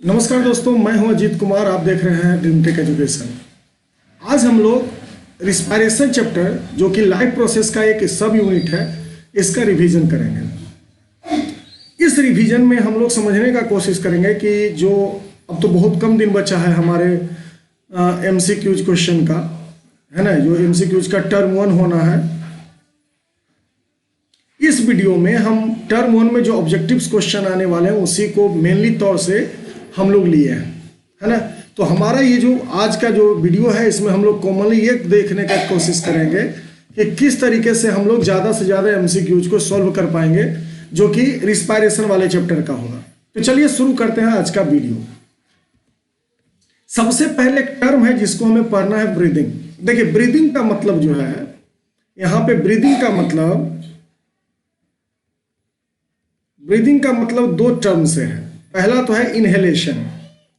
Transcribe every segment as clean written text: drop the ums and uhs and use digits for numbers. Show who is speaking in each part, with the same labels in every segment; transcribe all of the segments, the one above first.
Speaker 1: नमस्कार दोस्तों, मैं हूं अजीत कुमार। आप देख रहे हैं ड्रीम टेक एजुकेशन। आज हम लोग रिस्पायरेशन चैप्टर, जो कि लाइफ प्रोसेस का एक सब यूनिट है, इसका रिवीजन करेंगे। इस रिवीजन में हम लोग समझने का कोशिश करेंगे कि जो अब तो बहुत कम दिन बचा है हमारे एमसीक्यूज क्वेश्चन का, है ना, जो एमसीक्यूज का टर्म 1 होना है। इस वीडियो में हम टर्म 1 में जो ऑब्जेक्टिव्स क्वेश्चन आने वाले हैं उसी को मेनली तौर से हम लोग लिए हैं, है ना। तो हमारा ये जो आज का जो वीडियो है, इसमें हम लोग कॉमनली ये देखने का कोशिश करेंगे कि किस तरीके से हम लोग ज़्यादा से ज़्यादा एमसीक्यूज को सॉल्व कर पाएंगे, जो कि रिस्पायरेशन वाले चैप्टर का होगा। तो चलिए शुरू करते हैं आज का वीडियो। सबसे पहले एक टर्म है जिसको हमें पढ़ना है, ब्रीदिंग। देखिए, ब्रीदिंग का मतलब जो है, यहाँ पे ब्रीदिंग का मतलब दो टर्म से है। पहला तो है इनहेलेशन,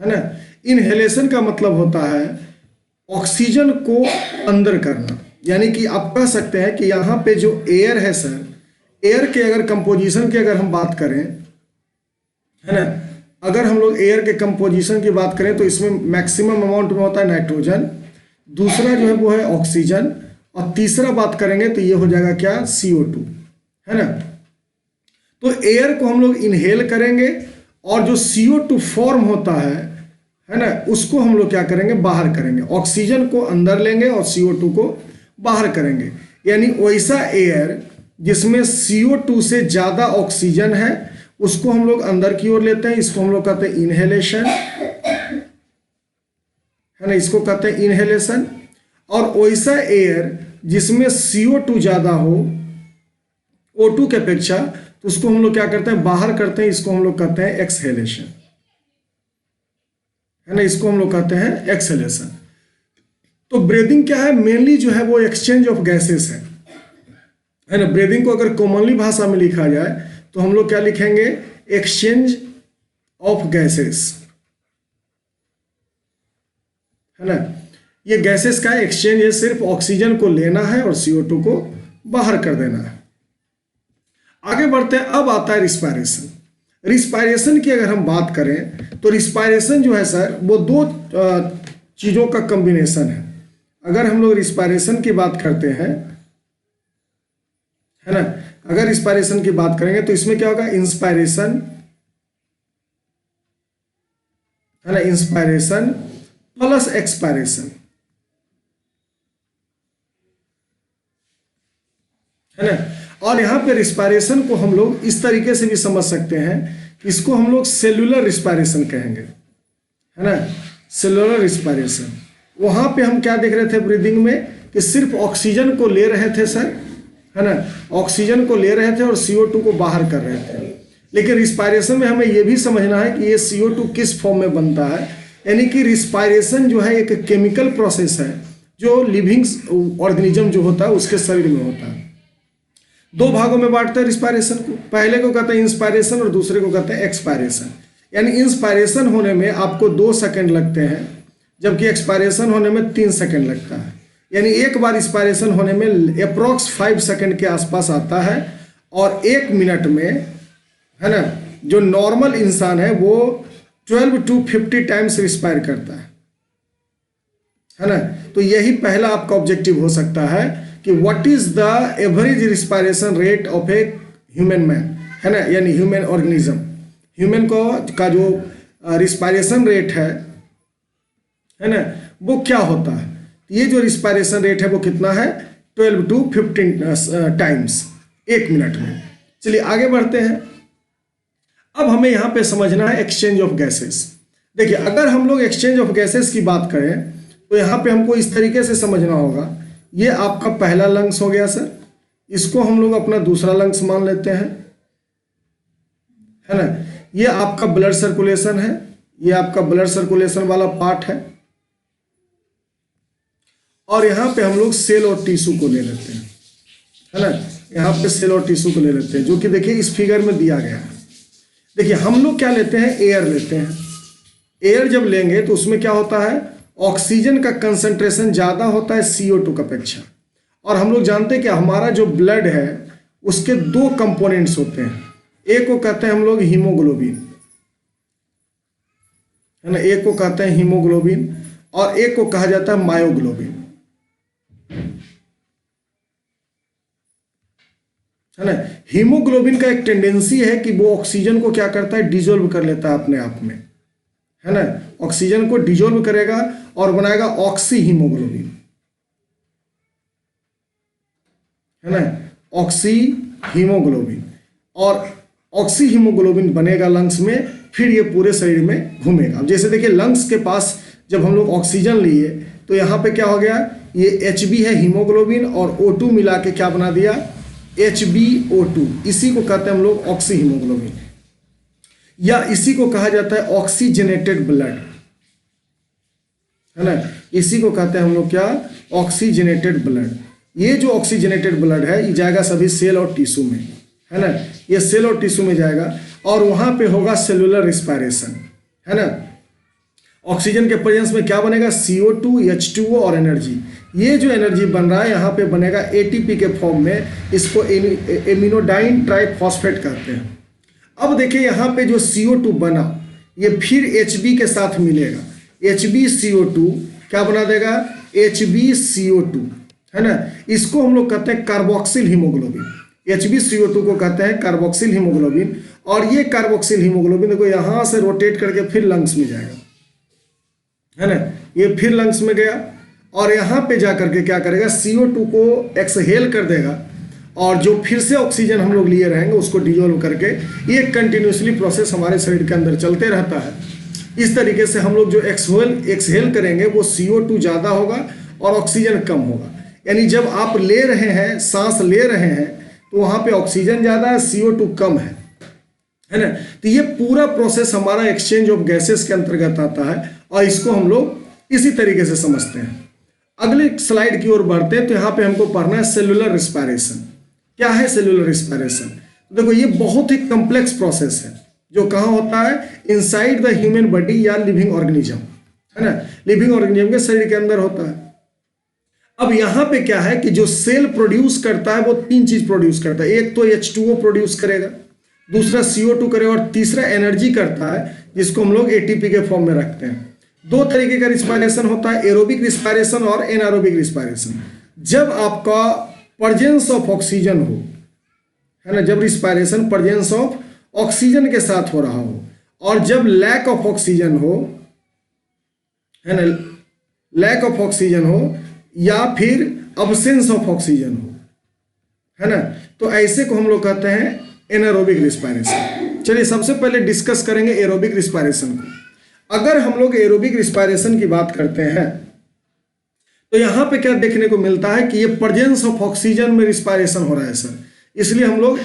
Speaker 1: है ना। इनहेलेशन का मतलब होता है ऑक्सीजन को अंदर करना, यानी कि आप कह सकते हैं कि यहाँ पे जो एयर है सर, एयर के अगर कंपोजिशन की अगर हम बात करें, है ना, अगर हम लोग एयर के कंपोजिशन की बात करें तो इसमें मैक्सिमम अमाउंट में होता है नाइट्रोजन, दूसरा जो है वो है ऑक्सीजन, और तीसरा बात करेंगे तो ये हो जाएगा क्या, CO2, है ना। तो एयर को हम लोग इनहेल करेंगे और जो CO2 फॉर्म होता है ना, उसको हम लोग क्या करेंगे, बाहर करेंगे। ऑक्सीजन को अंदर लेंगे और CO2 को बाहर करेंगे। यानी वैसा एयर जिसमें CO2 से ज़्यादा ऑक्सीजन है उसको हम लोग अंदर की ओर लेते हैं, इसको हम लोग कहते हैं इनहेलेशन, है ना, इसको कहते हैं इनहेलेशन। और वैसा एयर जिसमें CO2 ज़्यादा हो O2 के अपेक्षा, तो उसको हम लोग क्या करते हैं, बाहर करते हैं, इसको हम लोग कहते हैं एक्सहेलेशन, है ना, इसको हम लोग कहते हैं एक्सहेलेशन। तो ब्रीदिंग क्या है, मेनली जो है वो एक्सचेंज ऑफ गैसेस है ना। ब्रीदिंग को अगर कॉमनली भाषा में लिखा जाए तो हम लोग क्या लिखेंगे, एक्सचेंज ऑफ गैसेस, है ना। ये गैसेस का एक्सचेंज है, सिर्फ ऑक्सीजन को लेना है और CO2 को बाहर कर देना है। आगे बढ़ते हैं। अब आता है रिस्पायरेशन। रिस्पायरेशन की अगर हम बात करें तो रिस्पायरेशन जो है सर, वो दो चीज़ों का कॉम्बिनेशन है। अगर हम लोग रिस्पायरेशन की बात करते हैं, है ना, अगर रिस्पायरेशन की बात करेंगे तो इसमें क्या होगा, इंस्पायरेशन, है ना, इंस्पायरेशन प्लस एक्सपायरेशन, है ना। और यहाँ पे रिस्पायरेशन को हम लोग इस तरीके से भी समझ सकते हैं कि इसको हम लोग सेलुलर रिस्पायरेशन कहेंगे, है ना, सेलुलर रिस्पायरेशन। वहाँ पे हम क्या देख रहे थे ब्रीदिंग में, कि सिर्फ ऑक्सीजन को ले रहे थे सर, है ना, ऑक्सीजन को ले रहे थे और CO2 को बाहर कर रहे थे। लेकिन रिस्पायरेशन में हमें ये भी समझना है कि ये CO2 किस फॉर्म में बनता है। यानी कि रिस्पायरेशन जो है एक केमिकल प्रोसेस है जो लिविंग ऑर्गेनिज्म जो होता है उसके शरीर में होता है। दो भागों में बांटते हैं रिस्पायरेशन को, पहले को कहते हैं इंस्पायरेशन और दूसरे को कहते हैं एक्सपायरेशन। यानी इंस्पायरेशन होने में आपको 2 सेकंड लगते हैं, जबकि एक्सपायरेशन होने में 3 सेकंड लगता है। यानी एक बार इंस्पायरेशन होने में अप्रॉक्स 5 सेकंड के आसपास आता है, और 1 मिनट में, है ना, जो नॉर्मल इंसान है वो 12 to 50 टाइम्स रिस्पायर करता है ना। तो यही पहला आपका ऑब्जेक्टिव हो सकता है कि what is the average respiration rate of a human man, है ना, यानी ह्यूमन ऑर्गेनिज्म। ह्यूमन को का जो रिस्पायरेशन रेट है ना, वो क्या होता है। ये जो रिस्पायरेशन रेट है वो कितना है, 12 to 15 टाइम्स 1 मिनट में। चलिए आगे बढ़ते हैं। अब हमें यहाँ पे समझना है एक्सचेंज ऑफ गैसेस। देखिए, अगर हम लोग एक्सचेंज ऑफ गैसेस की बात करें तो यहाँ पे हमको इस तरीके से समझना होगा, ये आपका पहला लंग्स हो गया सर, इसको हम लोग अपना दूसरा लंग्स मान लेते हैं, है ना। ये आपका ब्लड सर्कुलेशन है, ये आपका ब्लड सर्कुलेशन वाला पार्ट है, और यहाँ पे हम लोग सेल और टिश्यू को ले लेते हैं, है ना। यहाँ पे सेल और टिश्यू को ले लेते हैं, जो कि देखिए इस फिगर में दिया गया है। देखिए, हम लोग क्या लेते हैं, एयर लेते हैं। एयर जब लेंगे तो उसमें क्या होता है, ऑक्सीजन का कंसंट्रेशन ज़्यादा होता है CO2 की अपेक्षा। और हम लोग जानते हैं कि हमारा जो ब्लड है उसके 2 कंपोनेंट्स होते हैं, एक को कहते हैं हम लोग हीमोग्लोबिन, है ना, एक को कहते हैं हीमोग्लोबिन और एक को कहा जाता है मायोग्लोबिन, है ना। हीमोग्लोबिन का एक टेंडेंसी है कि वो ऑक्सीजन को क्या करता है, डिजोल्व कर लेता है अपने आप में, है ना, ऑक्सीजन को डिजोल्व करेगा और बनाएगा ऑक्सी हीमोग्लोबिन, है ना, ऑक्सी हीमोग्लोबिन। और ऑक्सी हीमोग्लोबिन बनेगा लंग्स में, फिर ये पूरे शरीर में घूमेगा। अब जैसे देखिए लंग्स के पास जब हम लोग ऑक्सीजन लिए तो यहाँ पे क्या हो गया, ये Hb है हीमोग्लोबिन और O2 मिला के क्या बना दिया, HbO2। इसी को कहते हैं हम लोग ऑक्सी हीमोग्लोबिन, या इसी को कहा जाता है ऑक्सीजनेटेड ब्लड, है ना, इसी को कहते हैं हम लोग क्या, ऑक्सीजनेटेड ब्लड। ये जो ऑक्सीजनेटेड ब्लड है ये जाएगा सभी सेल और टिश्यू में, है ना, ये सेल और टिश्यू में जाएगा और वहां पे होगा सेलुलर रिस्पायरेशन, है ना। ऑक्सीजन के प्रेजेंस में क्या बनेगा, CO2, H2O और एनर्जी। ये जो एनर्जी बन रहा है यहाँ पे बनेगा ATP के फॉर्म में, इसको एमिनोडाइन ट्राइफॉस्फेट कहते हैं। अब देखिए यहाँ पे जो CO2 बना ये फिर Hb के साथ मिलेगा, HbCO2 क्या बना देगा, HbCO2, है ना। इसको हम लोग कहते हैं कार्बोक्सिल हीमोग्लोबिन। HbCO2 को कहते हैं कार्बोक्सिल हीमोग्लोबिन। और ये कार्बोक्सिल हीमोग्लोबिन देखो यहाँ से रोटेट करके फिर लंग्स में जाएगा, है ना, ये फिर लंग्स में गया और यहाँ पे जा करके क्या करेगा, CO2 को एक्सहेल कर देगा और जो फिर से ऑक्सीजन हम लोग लिए रहेंगे उसको डिजोल्व करके, ये कंटिन्यूसली प्रोसेस हमारे शरीर के अंदर चलते रहता है। इस तरीके से हम लोग जो एक्सहेल करेंगे वो CO2 ज़्यादा होगा और ऑक्सीजन कम होगा। यानी जब आप ले रहे हैं, सांस ले रहे हैं, तो वहाँ पे ऑक्सीजन ज़्यादा है, CO2 कम है ना। तो ये पूरा प्रोसेस हमारा एक्सचेंज ऑफ गैसेस के अंतर्गत आता है और इसको हम लोग इसी तरीके से समझते हैं। अगले स्लाइड की ओर बढ़ते हैं तो यहाँ पे हमको पढ़ना है सेलुलर रिस्पायरेशन। क्या है सेलुलर रिस्पायरेशन? देखो ये बहुत ही कॉम्प्लेक्स प्रोसेस है जो कहाँ होता है, इनसाइड द ह्यूमन बॉडी या लिविंग ऑर्गेनिज्म, है ना, लिविंग ऑर्गेनिज्म के शरीर के अंदर होता है। अब यहाँ पे क्या है कि जो सेल प्रोड्यूस करता है वो तीन चीज प्रोड्यूस करता है, एक तो H2O प्रोड्यूस करेगा, दूसरा CO2 करेगा और तीसरा एनर्जी करता है जिसको हम लोग ATP के फॉर्म में रखते हैं। दो तरीके का रिस्पायरेशन होता है, एरोबिक रिस्पायरेशन और एनारोबिक रिस्पायरेशन। जब आपका प्रेजेंस ऑफ ऑक्सीजन हो, है ना, जब रिस्पायरेशन प्रेजेंस ऑफ ऑक्सीजन के साथ हो रहा हो, और जब लैक ऑफ ऑक्सीजन हो, है ना, लैक ऑफ ऑक्सीजन हो या फिर अब्सेंस ऑफ ऑक्सीजन हो, है ना, तो ऐसे को हम लोग कहते हैं एनारोबिक रिस्पायरेशन। चलिए सबसे पहले डिस्कस करेंगे एरोबिक रिस्पायरेशन को। अगर हम लोग एरोबिक रिस्पायरेशन की बात करते हैं तो यहां पे क्या देखने को मिलता है कि ये प्रेजेंस ऑफ ऑक्सीजन में रिस्पायरेशन हो रहा है सर, इसलिए हम लोग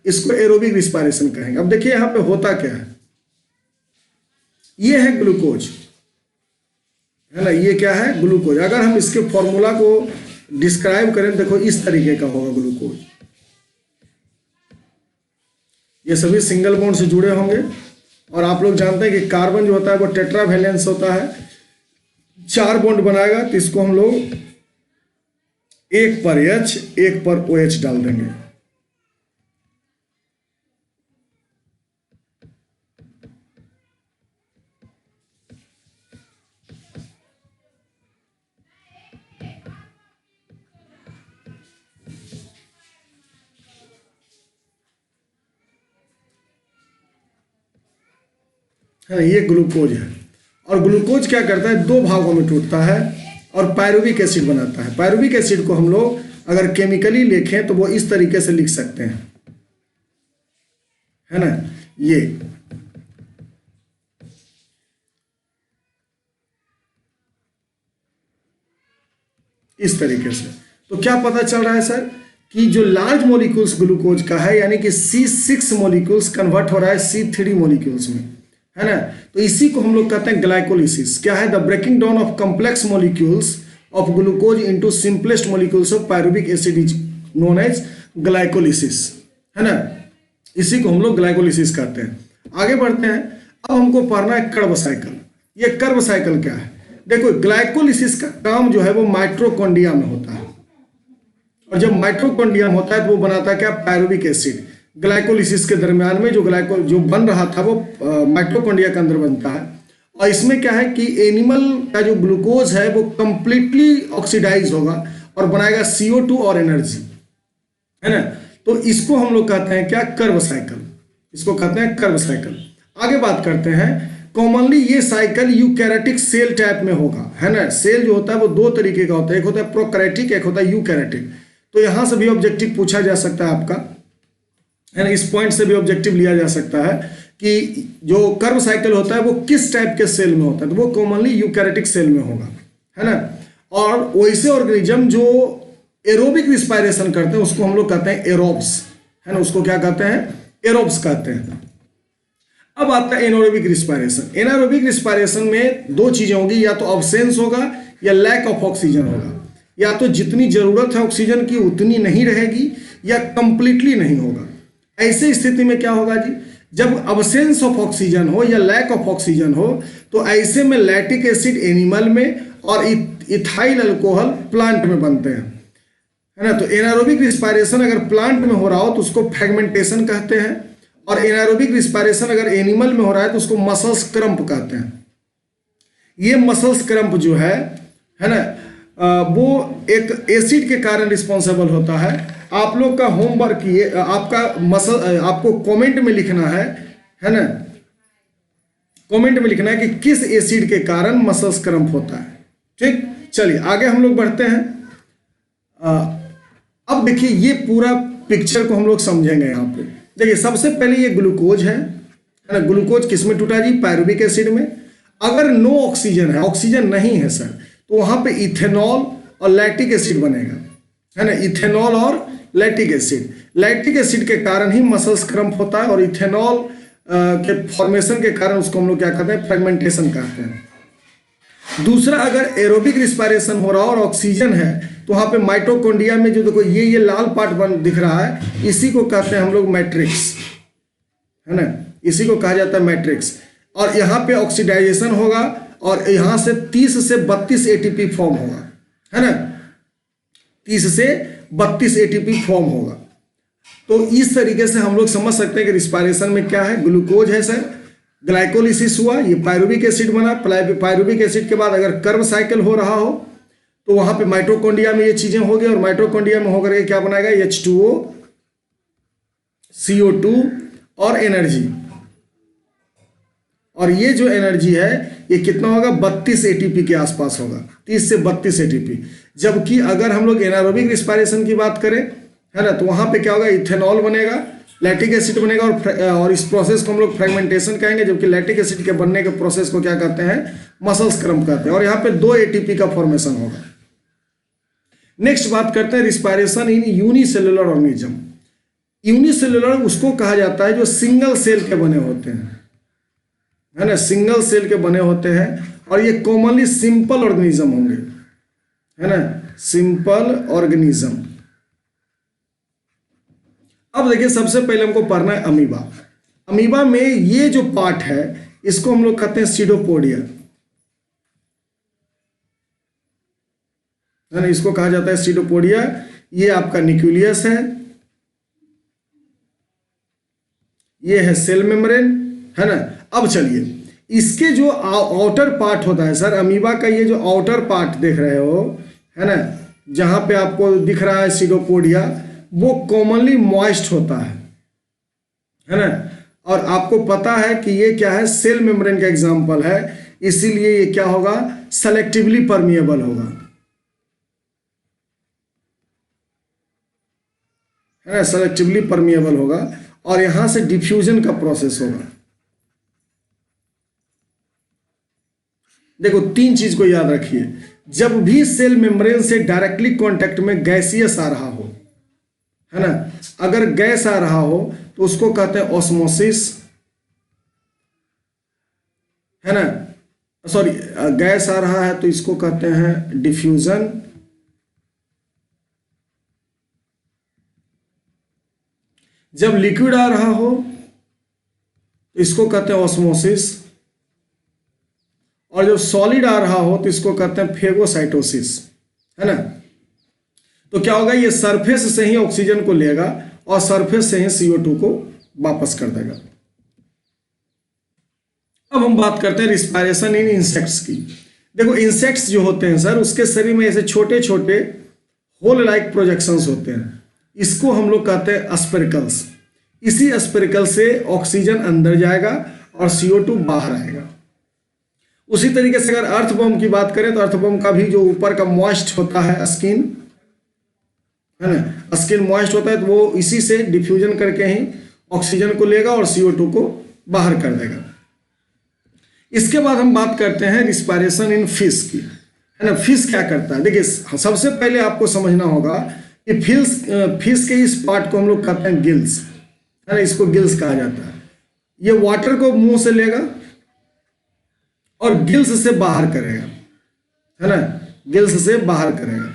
Speaker 1: इसको एरोबिक रिस्पायरेशन कहेंगे। अब देखिए यहां पे होता क्या है, ये है ग्लूकोज, है ना, ये क्या है, ग्लूकोज। अगर हम इसके फॉर्मूला को डिस्क्राइब करें, देखो इस तरीके का होगा ग्लूकोज। ये सभी सिंगल बॉन्ड से जुड़े होंगे और आप लोग जानते हैं कि कार्बन जो होता है वो टेट्रावैलेंस होता है, 4 बॉन्ड बनाएगा, तो इसको हम लोग एक पर H एक पर OH डाल देंगे। है, ये ग्लूकोज है। और ग्लूकोज क्या करता है, 2 भागों में टूटता है और पायरुविक एसिड बनाता है। पायरुविक एसिड को हम लोग अगर केमिकली लिखें तो वो इस तरीके से लिख सकते हैं, है ना, ये इस तरीके से। तो क्या पता चल रहा है सर कि जो लार्ज मॉलिक्यूल्स ग्लूकोज का है, यानी कि C6 मॉलिक्यूल्स कन्वर्ट हो रहा है C3 मॉलिक्यूल्स में, है ना, तो इसी को हम लोग कहते हैं ग्लाइकोलिसिस। क्या है, the breaking down of complex molecules of glucose into simplest molecules of pyruvic acid is known as glycolysis, है ना, इसी को हम लोग ग्लाइकोलिसिस कहते हैं। आगे बढ़ते हैं, अब हमको पढ़ना है कर्व साइकिल। ये कर्व साइकिल क्या है, देखो ग्लाइकोलिसिस का काम जो है वो माइटोकॉन्ड्रिया में होता है, और जब माइटोकॉन्ड्रिया में होता है तो वो बनाता है क्या, पायरुविक एसिड। ग्लाइकोलिसिस के दरमियान में जो बन रहा था वो माइटोकॉन्ड्रिया के अंदर बनता है, और इसमें क्या है कि एनिमल का जो ग्लूकोज है वो कंप्लीटली ऑक्सीडाइज होगा और बनाएगा CO2 और एनर्जी, है ना। तो इसको हम लोग कहते हैं क्या, कर्व साइकिल, इसको कहते हैं कर्व साइकिल। आगे बात करते हैं, कॉमनली ये साइकिल यूकैरियोटिक सेल टाइप में होगा, है ना। सेल जो होता है वो दो तरीके का होता है, एक होता है प्रोकैरियोटिक, एक होता है यूकैरियोटिक। तो यहां से भी ऑब्जेक्टिव पूछा जा सकता है आपका, है ना, इस पॉइंट से भी ऑब्जेक्टिव लिया जा सकता है कि जो कर्व साइकिल होता है वो किस टाइप के सेल में होता है, तो वो कॉमनली यूकैरियोटिक सेल में होगा, है ना। और वैसे ऑर्गेनिज्म जो एरोबिक रिस्पायरेशन करते हैं उसको हम लोग कहते हैं एरोब्स, है ना, उसको क्या कहते हैं, एरोब्स कहते हैं। अब आता है एनारोबिक रिस्पायरेशन। एनारोबिक रिस्पायरेशन में दो चीजें होंगी, या तो अब्सेंस होगा या लैक ऑफ ऑक्सीजन होगा, या तो जितनी जरूरत है ऑक्सीजन की उतनी नहीं रहेगी या कंप्लीटली नहीं होगा। ऐसे स्थिति में क्या होगा जी, जब अब्सेंस ऑफ ऑक्सीजन हो या लैक ऑफ ऑक्सीजन हो तो ऐसे में लैक्टिक एसिड एनिमल में और इथाइल अल्कोहल प्लांट में बनते हैं, है ना। तो एनारोबिक रिस्पायरेशन अगर प्लांट में हो रहा हो तो उसको फ्रेगमेंटेशन कहते हैं, और एनारोबिक रिस्पायरेशन अगर एनिमल में हो रहा है तो उसको मसल्स क्रम्प कहते हैं। ये मसल्स क्रम्प जो है ना, वो एक एसिड के कारण रिस्पॉन्सिबल होता है। आप लोग का होमवर्क ये आपका आपको कमेंट में लिखना है ना, कमेंट में लिखना है कि किस एसिड के कारण मसल्स क्रम्प होता है। ठीक, चलिए आगे हम लोग बढ़ते हैं। अब देखिए ये पूरा पिक्चर को हम लोग समझेंगे। यहाँ पे देखिए सबसे पहले ये ग्लूकोज है ना। ग्लूकोज किस में टूटा जी, पायरुविक एसिड में। अगर नो ऑक्सीजन है, ऑक्सीजन नहीं है सर, तो वहां पे इथेनॉल और लैक्टिक एसिड बनेगा, है ना। इथेनॉल और लैक्टिक एसिड, लैक्टिक एसिड के कारण ही मसल्स क्रम्प होता है, और इथेनॉल के फॉर्मेशन के कारण उसको हम लोग क्या कहते हैं, फ्रेगमेंटेशन कहते हैं। दूसरा, अगर एरोबिक रिस्पायरेशन हो रहा है और ऑक्सीजन है तो वहां पे माइटोकॉन्ड्रिया में जो देखो ये लाल पार्ट दिख रहा है, इसी को कहते हैं हम लोग मैट्रिक्स, है ना, इसी को कहा जाता है मैट्रिक्स। और यहाँ पे ऑक्सीडाइजेशन होगा और यहाँ से 30 से 32 एटीपी फॉर्म होगा, है ना, 30 से 32 एटीपी फॉर्म होगा। तो इस तरीके से हम लोग समझ सकते हैं कि रिस्पायरेशन में क्या है, ग्लूकोज है सर, ग्लाइकोलिसिस हुआ, ये पायरुविक एसिड बना, पायरुविक एसिड के बाद अगर कर्व साइकिल हो रहा हो तो वहां पे माइटोकॉन्ड्रिया में ये चीजें होगी, और माइटोकॉन्ड्रिया में होकर के क्या बनाएगा, H2O, CO2 और एनर्जी। और ये जो एनर्जी है ये कितना होगा, 32 एटीपी के आसपास होगा, 30 से 32 एटीपी। जबकि अगर हम लोग एनारोबिक रिस्पायरेशन की बात करें, है ना, तो वहां पे क्या होगा, इथेनॉल बनेगा, लैक्टिक एसिड बनेगा, और इस प्रोसेस को हम लोग फ्रेगमेंटेशन कहेंगे। जबकि लैक्टिक एसिड के बनने के प्रोसेस को क्या कहते हैं, मसल्स क्रम्प कहते हैं, और यहाँ पे 2 एटीपी का फॉर्मेशन होगा। नेक्स्ट बात करते हैं रिस्पायरेशन इन यूनिसेलुलर ऑर्गेनिज्म। यूनिसेलुलर उसको कहा जाता है जो सिंगल सेल के बने होते हैं, है ना, सिंगल सेल के बने होते हैं, और ये कॉमनली सिंपल ऑर्गेनिज्म होंगे, है ना, सिंपल ऑर्गेनिज्म। अब देखिए सबसे पहले हमको पढ़ना है अमीबा। अमीबा में ये जो पार्ट है इसको हम लोग कहते हैं सीडोपोडिया, है ना, इसको कहा जाता है सीडोपोडिया। ये आपका न्यूक्लियस है, ये है सेल मेम्ब्रेन, है ना। अब चलिए इसके जो आउटर पार्ट होता है सर, अमीबा का ये जो आउटर पार्ट देख रहे हो, है ना, जहां पे आपको दिख रहा है सीडोपोडिया, वो कॉमनली मॉइस्ट होता है ना। और आपको पता है कि ये क्या है, सेल मेम्ब्रेन का एग्जांपल है, इसीलिए ये क्या होगा, सेलेक्टिवली परमिएबल होगा, है ना, सेलेक्टिवली परमिएबल होगा, और यहां से डिफ्यूजन का प्रोसेस होगा। देखो 3 चीज को याद रखिए, जब भी सेल मेम्ब्रेन से डायरेक्टली कांटेक्ट में गैसियस आ रहा हो, है ना, अगर गैस आ रहा हो तो उसको कहते हैं ऑस्मोसिस, है ना, सॉरी, गैस आ रहा है तो इसको कहते हैं डिफ्यूजन, जब लिक्विड आ रहा हो तो इसको कहते हैं ऑस्मोसिस, और जब सॉलिड आ रहा हो तो इसको कहते हैं फेगोसाइटोसिस, है ना। तो क्या होगा, ये सरफेस से ही ऑक्सीजन को लेगा और सरफेस से ही CO2 को वापस कर देगा। अब हम बात करते हैं रिस्पायरेशन इन इंसेक्ट्स की। देखो इंसेक्ट्स जो होते हैं सर, उसके शरीर में ऐसे छोटे छोटे होल लाइक प्रोजेक्शंस होते हैं, इसको हम लोग कहते हैं स्पेरिकल्स। इसी स्पेरिकल से ऑक्सीजन अंदर जाएगा और CO2 बाहर आएगा। उसी तरीके से अगर अर्थवर्म की बात करें तो अर्थवर्म का भी जो ऊपर का मॉइस्ट होता है स्किन, है ना, स्किन मॉइस्ट होता है, तो वो इसी से डिफ्यूजन करके ही ऑक्सीजन को लेगा और CO2 को बाहर कर देगा। इसके बाद हम बात करते हैं रिस्पायरेशन इन फिश की, है ना। फिश क्या करता है, देखिए सबसे पहले आपको समझना होगा कि फिश के इस पार्ट को हम लोग कहते हैं गिल्स, है ना, इसको गिल्स कहा जाता है। ये वाटर को मुंह से लेगा और गिल्स से बाहर करेगा, है ना, गिल्स से बाहर करेगा।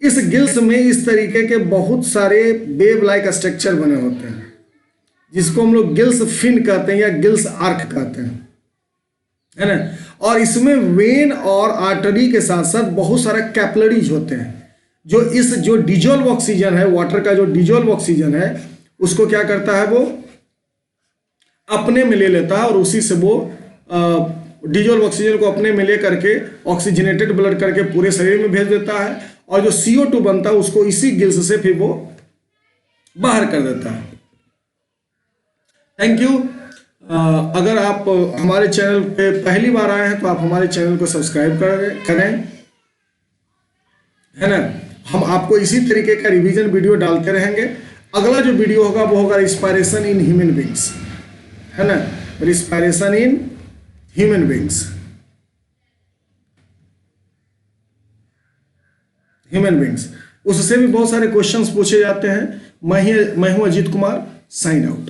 Speaker 1: इस गिल्स में इस तरीके के बहुत सारे वेव लाइक स्ट्रक्चर बने होते हैं, जिसको हम लोग गिल्स फिन कहते हैं या गिल्स आर्क कहते हैं, है ना। और इसमें वेन और आर्टरी के साथ साथ बहुत सारे कैपिलरीज होते हैं, जो डिजोल्व ऑक्सीजन है, वाटर का जो डिजोल्व ऑक्सीजन है, उसको क्या करता है, वो अपने में ले लेता है और उसी से वो डिजोल्व ऑक्सीजन को अपने में ले करके ऑक्सीजनेटेड ब्लड करके पूरे शरीर में भेज देता है, और जो CO2 बनता है उसको इसी गिल्स से फिर वो बाहर कर देता है। Thank you. अगर आप हमारे चैनल पे पहली बार आए हैं तो आप हमारे चैनल को सब्सक्राइब करें, है ना। हम आपको इसी तरीके का रिवीजन वीडियो डालते रहेंगे। अगला जो वीडियो होगा वो होगा रिस्पायरेशन इन ह्यूमन बींग्स, है ना, रिस्पायरेशन इन ह्यूमन बींग्स। उससे भी बहुत सारे क्वेश्चंस पूछे जाते हैं। मैं हूं अजीत कुमार, साइन आउट।